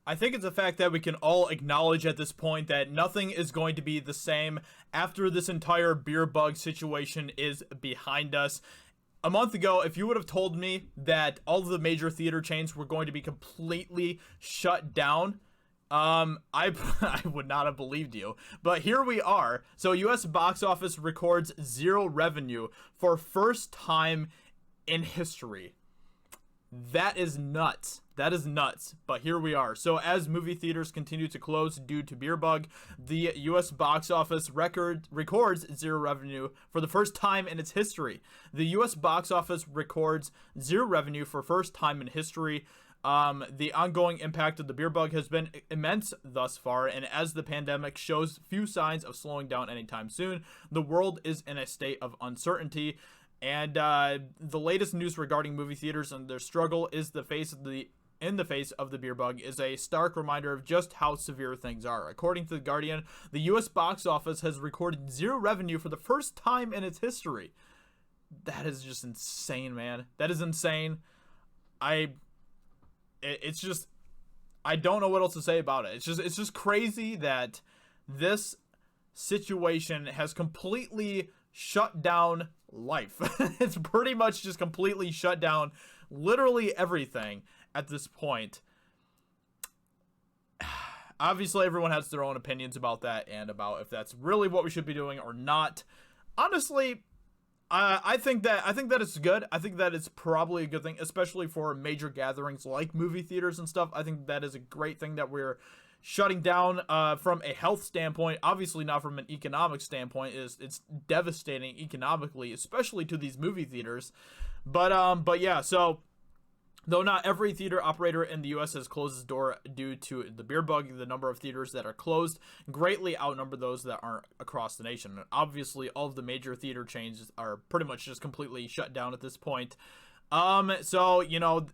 I think it's a fact that we can all acknowledge at this point that nothing is going to be the same after this entire beer bug situation is behind us. A month ago, if you would have told me that all of the major theater chains were going to be completely shut down, I would not have believed you. But here we are. So US box office records zero revenue for first time in history. That is nuts. That is nuts. But here we are. So as movie theaters continue to close due to beer bug, the US box office records zero revenue for the first time in its history. The US box office records zero revenue for first time in history. The ongoing impact of the beer bug has been immense thus far, and as the pandemic shows few signs of slowing down anytime soon, the world is in a state of uncertainty. And the latest news regarding movie theaters and their struggle is in the face of the beer bug is a stark reminder of just how severe things are. According to The Guardian, the US box office has recorded zero revenue for the first time in its history. That is just insane, man. That is insane. It's just, I don't know what else to say about it. It's just crazy that this situation has completely shut down life. It's pretty much just completely shut down literally everything at this point. Obviously, everyone has their own opinions about that and about if that's really what we should be doing or not. Honestly, I think that it's good. I think that it's probably a good thing, especially for major gatherings like movie theaters and stuff. I think that is a great thing that we're shutting down from a health standpoint. Obviously not from an economic standpoint. It's devastating economically, especially to these movie theaters. But yeah, so though not every theater operator in the U.S. has closed its door due to the beer bug, the number of theaters that are closed greatly outnumber those that aren't across the nation. And obviously, all of the major theater chains are pretty much just completely shut down at this point. So you know,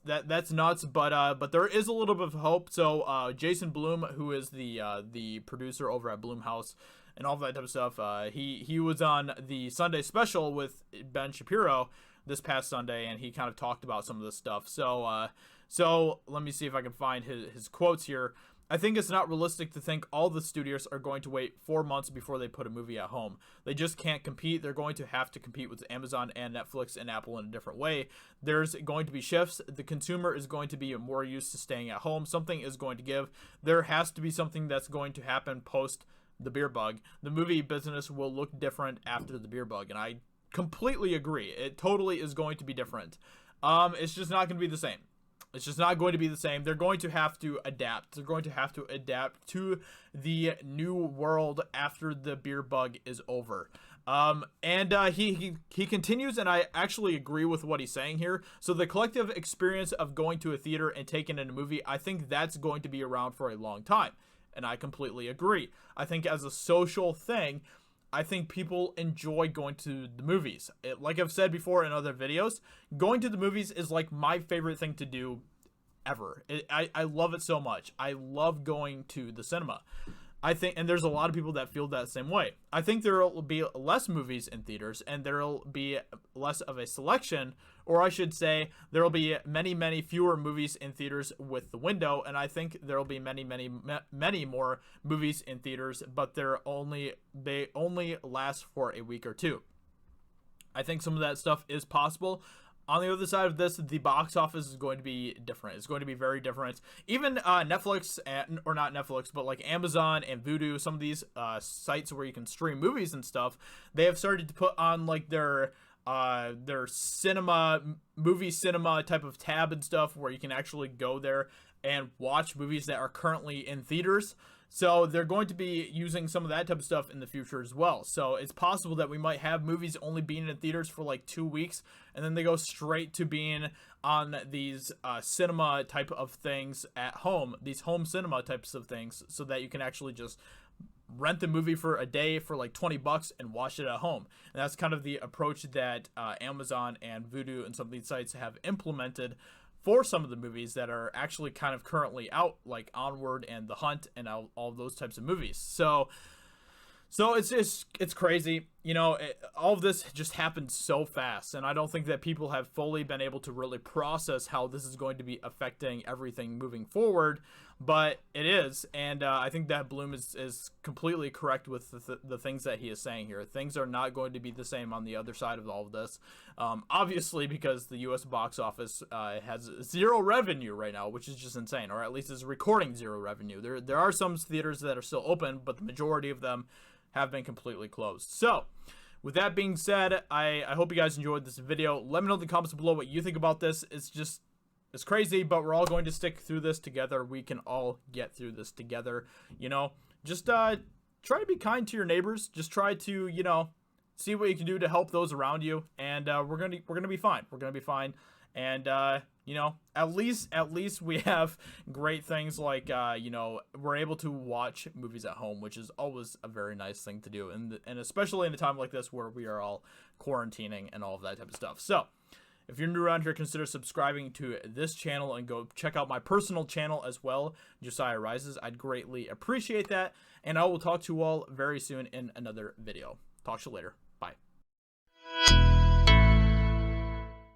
that's nuts, but there is a little bit of hope. So Jason Blum, who is the producer over at Blumhouse and all that type of stuff, he was on the Sunday special with Ben Shapiro this past Sunday, and he kind of talked about some of this stuff. So let me see if I can find his quotes here. I think it's not realistic to think all the studios are going to wait 4 months before they put a movie at home. They just can't compete. They're going to have to compete with Amazon and Netflix and Apple in a different way. There's going to be shifts. The consumer is going to be more used to staying at home. Something is going to give. There has to be something that's going to happen post the beer bug. The movie business will look different after the beer bug, and I completely agree. It totally is going to be different. It's just not going to be the same. It's just not going to be the same. They're going to have to adapt. They're going to have to adapt to the new world after the beer bug is over. He continues, and I actually agree with what he's saying here. So the collective experience of going to a theater and taking in a movie, I think that's going to be around for a long time. And I completely agree. I think as a social thing, I think people enjoy going to the movies. Like I've said before in other videos, going to the movies is like my favorite thing to do ever. I love it so much. I love going to the cinema. I think, and there's a lot of people that feel that same way. I think there will be less movies in theaters, and there will be less of a selection, or I should say, there will be many fewer movies in theaters with the window, and I think there will be many more movies in theaters, but they only last for a week or two. I think some of that stuff is possible. On the other side of this, the box office is going to be different. It's going to be very different. Even Netflix, or not Netflix, but like Amazon and Vudu, some of these sites where you can stream movies and stuff, they have started to put on like their movie cinema type of tab and stuff where you can actually go there and watch movies that are currently in theaters. So they're going to be using some of that type of stuff in the future as well. So it's possible that we might have movies only being in theaters for like 2 weeks, and then they go straight to being on these cinema type of things at home, these home cinema types of things, so that you can actually just rent the movie for a day for like $20 and watch it at home. And that's kind of the approach that Amazon and Vudu and some of these sites have implemented for some of the movies that are actually kind of currently out, like Onward and The Hunt and all those types of movies. So it's crazy. you know, all of this just happened so fast, and I don't think that people have fully been able to really process how this is going to be affecting everything moving forward, but it is, and I think that Blum is completely correct with the things that he is saying here. Things are not going to be the same on the other side of all of this, obviously, because the U.S. box office has zero revenue right now, which is just insane, or at least is recording zero revenue. There are some theaters that are still open, but the majority of them have been completely closed. So, with that being said, I hope you guys enjoyed this video. Let me know in the comments below what you think about this. It's crazy, but we're all going to stick through this together. We can all get through this together. You know, just try to be kind to your neighbors. Just try to, you know, see what you can do to help those around you, and we're gonna be fine. We're gonna be fine, and you know, at least we have great things like you know, we're able to watch movies at home, which is always a very nice thing to do, and especially in a time like this where we are all quarantining and all of that type of stuff. So, if you're new around here, consider subscribing to this channel and go check out my personal channel as well, Josiah Rises. I'd greatly appreciate that, and I will talk to you all very soon in another video. Talk to you later. Bye.